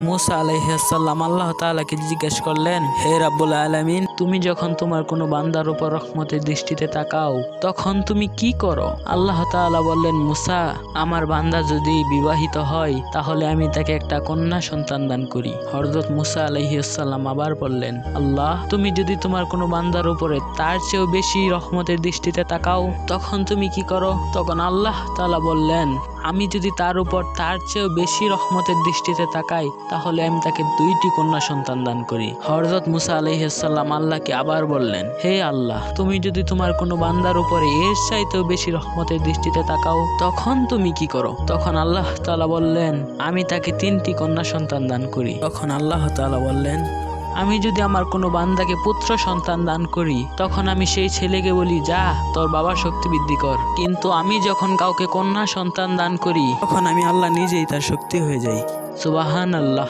মুসা আলাইহিসসালাম আল্লাহ তাআলাকে জিজ্ঞেস করলেন, হে রাব্বুল আলামিন, তুমি যখন তোমার কোনো বান্দার উপর রহমতের দৃষ্টিতে তাকাও তখন তুমি কি করো? আল্লাহ তাআলা বললেন, মুসা, আমার বান্দা যদি বিবাহিত হয় তাহলে আমি তাকে একটা কন্যা সন্তান দান করি। হযরত মুসা আলাইহিসসালাম আবার বললেন, আল্লাহ, তুমি যদি তোমার কোনো বান্দার উপরে তার চেয়েও বেশি রহমতের দৃষ্টিতে তাকাও তখন তুমি কি করো? তখন আল্লাহ তাআলা বললেন, আমি যদি তার উপর তার চেয়েও বেশি রহমতের দৃষ্টিতে তাকাই তাহলে আমি তাকে 2টি কন্যা সন্তান দান করি। হযরত মুসা আলাইহিসসালাম আল্লাহকে আবার বললেন, হে আল্লাহ, তুমি যদি তোমার কোনো বান্দার উপরে এর চাইতেও বেশি রহমতের দৃষ্টিতে তাকাও তখন তুমি কি করো? তখন আল্লাহ তাআলা বললেন, আমি তাকে 3টি কন্যা সন্তান দান করি। তখন আল্লাহ তাআলা বললেন, আমি যদি আমার কোনো বান্দাকে পুত্র সন্তান দান করি তখন আমি সেই ছেলেকে বলি, যা তোর বাবার শক্তি বৃদ্ধি কর। কিন্তু আমি যখন কাউকে কন্যা সন্তান দান করি তখন আমি আল্লাহ নিজেই তার শক্তি হয়ে যাই। সুবহানাল্লাহ।